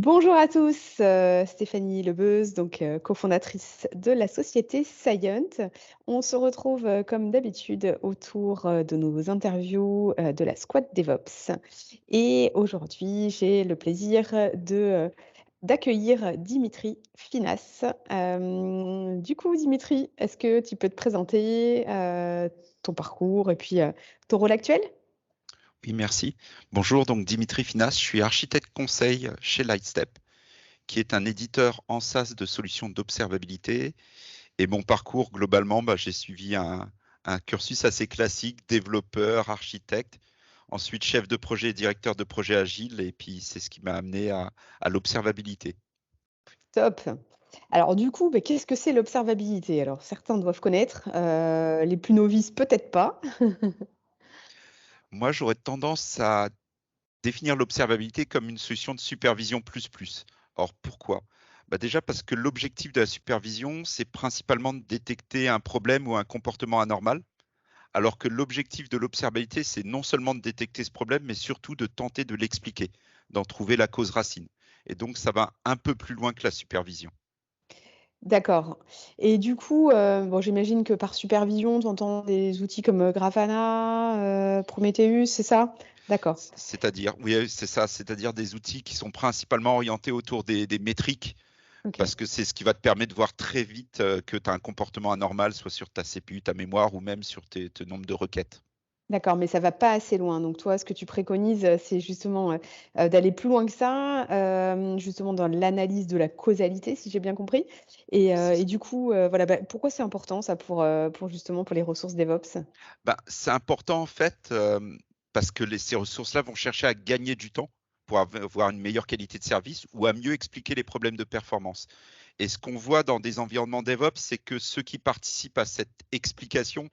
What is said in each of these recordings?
Bonjour à tous, Stéphanie Lebeuz, donc cofondatrice de la société Scient. On se retrouve, comme d'habitude autour, de nos interviews, de la squad DevOps et aujourd'hui, j'ai le plaisir, d'accueillir Dimitri Finas. Du coup, Dimitri, est-ce que tu peux te présenter, ton parcours et puis, ton rôle actuel? Oui, merci. Bonjour, donc Dimitri Finas, je suis architecte conseil chez Lightstep, qui est un éditeur en SaaS de solutions d'observabilité. Et mon parcours, globalement, j'ai suivi un cursus assez classique, développeur, architecte, ensuite chef de projet et directeur de projet agile, et puis c'est ce qui m'a amené à l'observabilité. Top. Alors du coup, qu'est-ce que c'est l'observabilité? Alors certains doivent connaître, les plus novices peut-être pas. Moi, j'aurais tendance à définir l'observabilité comme une solution de supervision plus plus. Or, pourquoi? Déjà parce que l'objectif de la supervision, c'est principalement de détecter un problème ou un comportement anormal, alors que l'objectif de l'observabilité, c'est non seulement de détecter ce problème, mais surtout de tenter de l'expliquer, d'en trouver la cause racine. Et donc, ça va un peu plus loin que la supervision. D'accord et du coup, bon j'imagine que par supervision, tu entends des outils comme, Grafana, Prometheus, c'est ça? D'accord. C'est-à-dire, oui, c'est ça, c'est-à-dire des outils qui sont principalement orientés autour des métriques, OK. parce que c'est ce qui va te permettre de voir très vite que tu as un comportement anormal, soit sur ta CPU, ta mémoire, ou même sur tes nombres de requêtes. D'accord, mais ça va pas assez loin. Donc toi, ce que tu préconises, c'est justement, d'aller plus loin que ça, justement dans l'analyse de la causalité, si j'ai bien compris et du coup, voilà, pourquoi c'est important ça pour justement pour les ressources DevOps? C'est important en fait, parce que ces ressources-là vont chercher à gagner du temps pour avoir une meilleure qualité de service ou à mieux expliquer les problèmes de performance. Et ce qu'on voit dans des environnements DevOps, c'est que ceux qui participent à cette explication,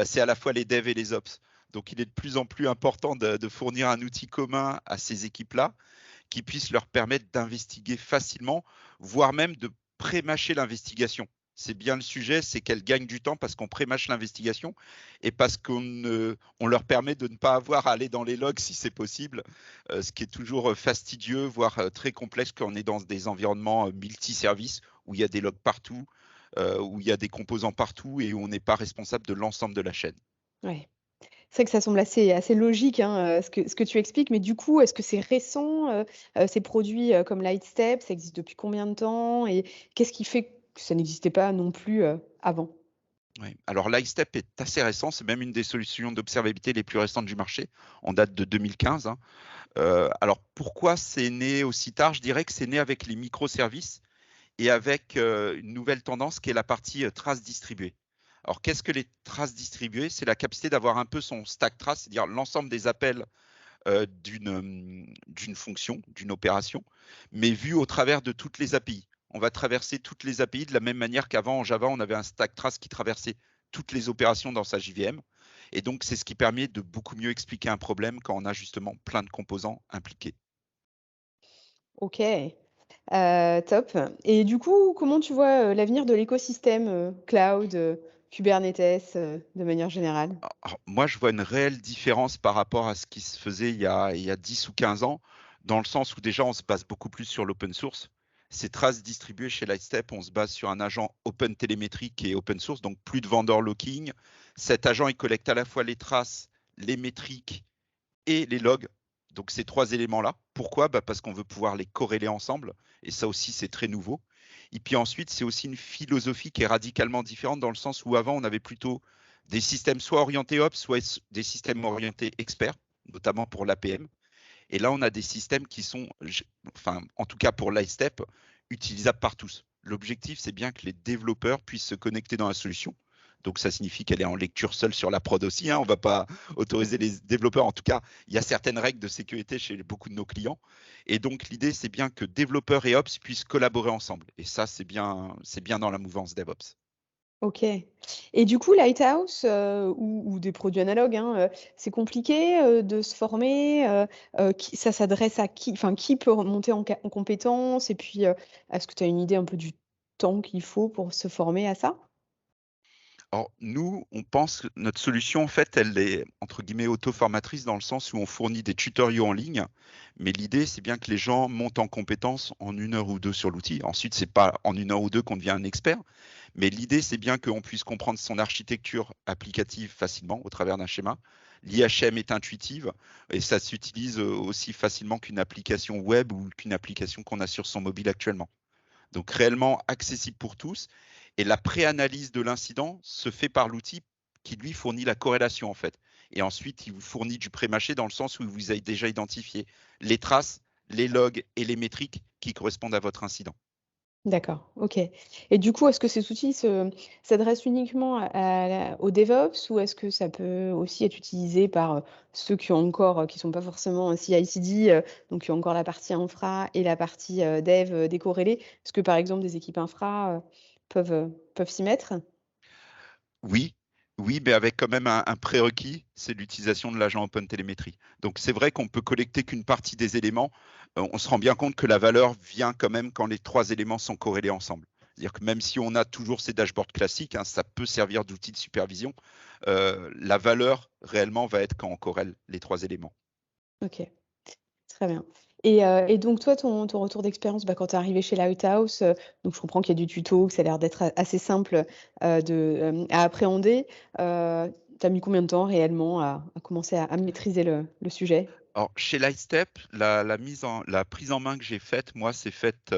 c'est à la fois les devs et les ops. Donc il est de plus en plus important de fournir un outil commun à ces équipes-là qui puisse leur permettre d'investiguer facilement, voire même de pré-mâcher l'investigation. C'est bien le sujet, c'est qu'elles gagnent du temps parce qu'on pré-mâche l'investigation et parce on leur permet de ne pas avoir à aller dans les logs si c'est possible, ce qui est toujours fastidieux, voire très complexe quand on est dans des environnements multi-services où il y a des logs partout, où il y a des composants partout et où on n'est pas responsable de l'ensemble de la chaîne. Ouais. C'est vrai que ça semble assez logique, hein, ce que tu expliques, mais du coup, est-ce que c'est récent, ces produits, comme Lightstep? Ça existe depuis combien de temps? Et qu'est-ce qui fait que ça n'existait pas non plus, avant? Oui. Alors Lightstep est assez récent, c'est même une des solutions d'observabilité les plus récentes du marché. On date de 2015, hein. Alors pourquoi c'est né aussi tard? Je dirais que c'est né avec les microservices et avec, une nouvelle tendance qui est la partie, traces distribuées. Alors qu'est-ce que les traces distribuées? C'est la capacité d'avoir un peu son stack trace, c'est-à-dire l'ensemble des appels, d'une fonction, d'une opération, mais vu au travers de toutes les API. On va traverser toutes les API de la même manière qu'avant en Java, on avait un stack trace qui traversait toutes les opérations dans sa JVM. Et donc, c'est ce qui permet de beaucoup mieux expliquer un problème quand on a justement plein de composants impliqués. OK, top et du coup, comment tu vois, l'avenir de l'écosystème, cloud, Kubernetes, de manière générale? Alors, moi, je vois une réelle différence par rapport à ce qui se faisait il y a 10 ou 15 ans, dans le sens où déjà on se base beaucoup plus sur l'open source. Ces traces distribuées chez Lightstep, on se base sur un agent Open Telemetry qui est open source, donc plus de vendor locking. Cet agent, il collecte à la fois les traces, les métriques et les logs. Donc ces trois éléments-là. Pourquoi? Parce qu'on veut pouvoir les corréler ensemble. Et ça aussi, c'est très nouveau. Et puis ensuite, c'est aussi une philosophie qui est radicalement différente dans le sens où avant, on avait plutôt des systèmes soit orientés ops, soit des systèmes orientés experts, notamment pour l'APM. Et là, on a des systèmes qui sont, enfin, en tout cas pour Lightstep, utilisables par tous. L'objectif, c'est bien que les développeurs puissent se connecter dans la solution. Donc, ça signifie qu'elle est en lecture seule sur la prod aussi, hein. On ne va pas autoriser les développeurs. En tout cas, il y a certaines règles de sécurité chez beaucoup de nos clients. Et donc, l'idée, c'est bien que développeurs et ops puissent collaborer ensemble. Et ça, c'est bien dans la mouvance DevOps. OK et du coup, Lighthouse, ou des produits analogues, hein, c'est compliqué, de se former, qui ça s'adresse à qui? Enfin, qui peut remonter en compétences? Et puis, est-ce que tu as une idée un peu du temps qu'il faut pour se former à ça? Alors nous, on pense que notre solution, en fait, elle est entre guillemets auto-formatrice dans le sens où on fournit des tutoriaux en ligne, mais l'idée, c'est bien que les gens montent en compétences en 1 heure ou 2 sur l'outil. Ensuite, c'est pas en 1 heure ou 2 qu'on devient un expert, mais l'idée, c'est bien qu'on puisse comprendre son architecture applicative facilement au travers d'un schéma. L'IHM est intuitive et ça s'utilise aussi facilement qu'une application web ou qu'une application qu'on a sur son mobile actuellement. Donc réellement accessible pour tous. Et la préanalyse de l'incident se fait par l'outil qui lui fournit la corrélation en fait. Et ensuite, il vous fournit du pré-mâché dans le sens où vous avez déjà identifié les traces, les logs et les métriques qui correspondent à votre incident. D'accord, OK. Et du coup, est-ce que cet outil s'adresse uniquement aux DevOps ou est-ce que ça peut aussi être utilisé par, ceux qui ont encore, qui sont pas forcément CI/CD, donc qui ont encore la partie infra et la partie, dev, décorrélée? Est-ce que par exemple des équipes infra, peuvent s'y mettre? Oui, oui, mais avec quand même un prérequis, c'est l'utilisation de l'agent OpenTelemetry. Donc c'est vrai qu'on peut collecter qu'une partie des éléments. On se rend bien compte que la valeur vient quand même quand les 3 éléments sont corrélés ensemble. C'est-à-dire que même si on a toujours ces dashboards classiques, hein, ça peut servir d'outil de supervision. La valeur réellement va être quand on corrèle les 3 éléments. OK. Très bien. Et donc toi, ton retour d'expérience, bah, quand tu es arrivé chez Lighthouse, donc je comprends qu'il y a du tuto, que ça a l'air d'être assez simple, à appréhender. Tu as mis combien de temps réellement à commencer à maîtriser le sujet? Alors, chez Lightstep, la prise en main que j'ai faite, moi, c'est faite,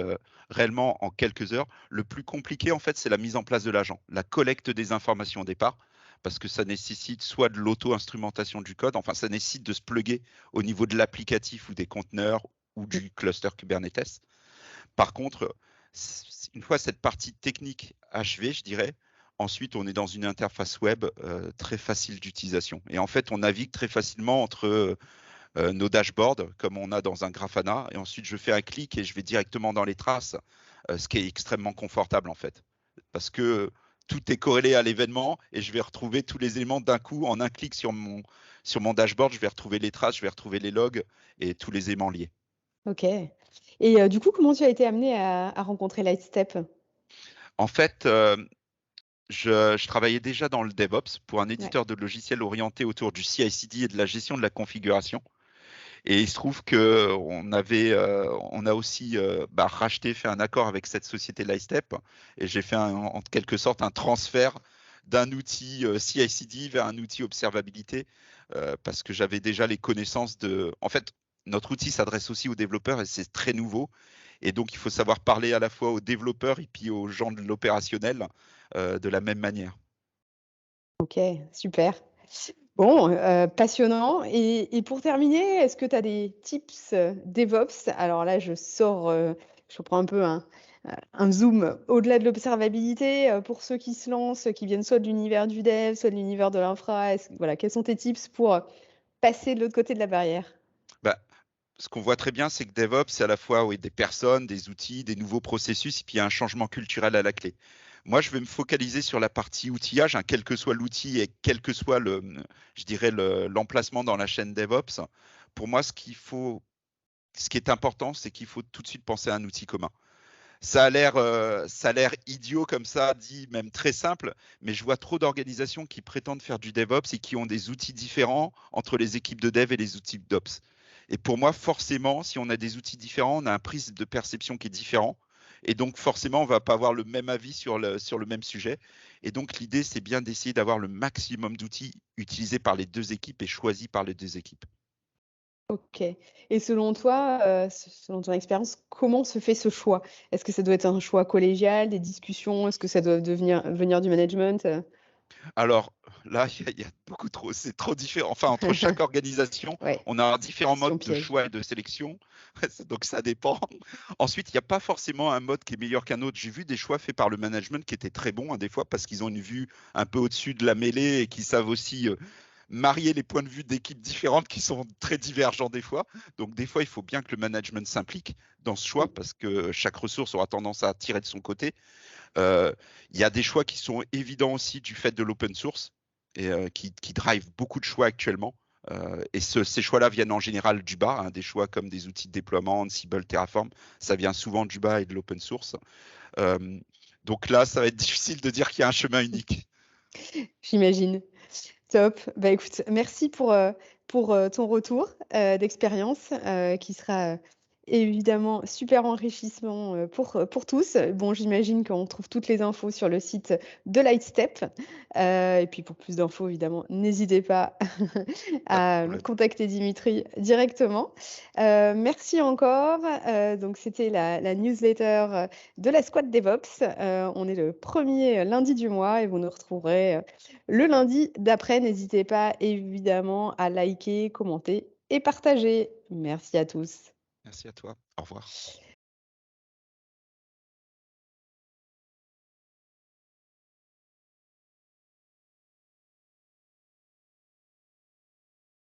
réellement en quelques heures. Le plus compliqué, en fait, c'est la mise en place de l'agent, la collecte des informations au départ, parce que ça nécessite soit de l'auto-instrumentation du code, enfin, ça nécessite de se plugger au niveau de l'applicatif ou des conteneurs ou Mmh. du cluster Kubernetes. Par contre, une fois cette partie technique achevée, je dirais, ensuite, on est dans une interface web, très facile d'utilisation et en fait, on navigue très facilement entre, nos dashboards comme on a dans un Grafana et ensuite je fais un clic et je vais directement dans les traces, ce qui est extrêmement confortable en fait. Parce que tout est corrélé à l'événement et je vais retrouver tous les éléments d'un coup en un clic sur mon dashboard, je vais retrouver les traces, je vais retrouver les logs et tous les éléments liés. OK. Et du coup, comment tu as été amené à rencontrer Lightstep? En fait, je travaillais déjà dans le DevOps pour un Ouais. éditeur de logiciels orienté autour du CI/CD et de la gestion de la configuration. Et il se trouve on a aussi racheté, fait un accord avec cette société Lightstep et j'ai fait en quelque sorte un transfert d'un outil CI/CD vers un outil observabilité parce que j'avais déjà les connaissances de. En fait, notre outil s'adresse aussi aux développeurs et c'est très nouveau. Et donc, il faut savoir parler à la fois aux développeurs et puis aux gens de l'opérationnel de la même manière. OK, super. Bon, passionnant et pour terminer, est-ce que tu as des tips, DevOps? Alors là, je reprends un peu un zoom au-delà de l'observabilité, pour ceux qui se lancent, qui viennent soit de l'univers du dev, soit de l'univers de l'infra. Voilà, quels sont tes tips pour, passer de l'autre côté de la barrière? Bah, ce qu'on voit très bien, c'est que DevOps, c'est à la fois oui, des personnes, des outils, des nouveaux processus, et puis il y a un changement culturel à la clé. Moi, je vais me focaliser sur la partie outillage, hein, quel que soit l'outil et quel que soit je dirais l'emplacement dans la chaîne DevOps. Pour moi, ce qui est important, c'est qu'il faut tout de suite penser à un outil commun. Ça a l'air idiot comme ça, dit même très simple, mais je vois trop d'organisations qui prétendent faire du DevOps et qui ont des outils différents entre les équipes de dev et les outils d'Ops. Et pour moi, forcément, si on a des outils différents, on a un prisme de perception qui est différent. Et donc, forcément, on ne va pas avoir le même avis sur le même sujet. Et donc, l'idée, c'est bien d'essayer d'avoir le maximum d'outils utilisés par les deux équipes et choisis par les deux équipes. OK. Et selon toi, selon ton expérience, comment se fait ce choix? Est-ce que ça doit être un choix collégial, des discussions? Est-ce que ça doit venir du management? Alors là, il y a beaucoup trop, c'est trop différent. Enfin, entre chaque organisation, Ouais, on a différents question modes de piège. choix et de sélection, donc ça dépend. Ensuite, il n'y a pas forcément un mode qui est meilleur qu'un autre. J'ai vu des choix faits par le management qui étaient très bons, hein, des fois, parce qu'ils ont une vue un peu au-dessus de la mêlée et qui savent aussi marier les points de vue d'équipes différentes qui sont très divergents des fois. Donc, des fois, il faut bien que le management s'implique dans ce choix Mmh. parce que chaque ressource aura tendance à tirer de son côté. Euh, il y a des choix qui sont évidents aussi du fait de l'open source et qui drive beaucoup de choix actuellement. Et ces choix-là viennent en général du bas, hein, des choix comme des outils de déploiement, Ansible, Terraform, ça vient souvent du bas et de l'open source. Euh, donc là, ça va être difficile de dire qu'il y a un chemin unique. J'imagine. Top. Bah, écoute, merci pour ton retour, d'expérience, qui sera, évidemment super enrichissant, pour tous. Bon, j'imagine qu'on trouve toutes les infos sur le site de Lightstep, et puis pour plus d'infos, évidemment, n'hésitez pas Pas de à problème. contacter Dimitri directement. Merci encore. Donc c'était la newsletter, de la Squad DevOps. On est le premier lundi du mois et vous nous retrouverez, le lundi d'après. N'hésitez pas évidemment à liker, commenter et partager. Merci à tous. Merci à toi. Au revoir.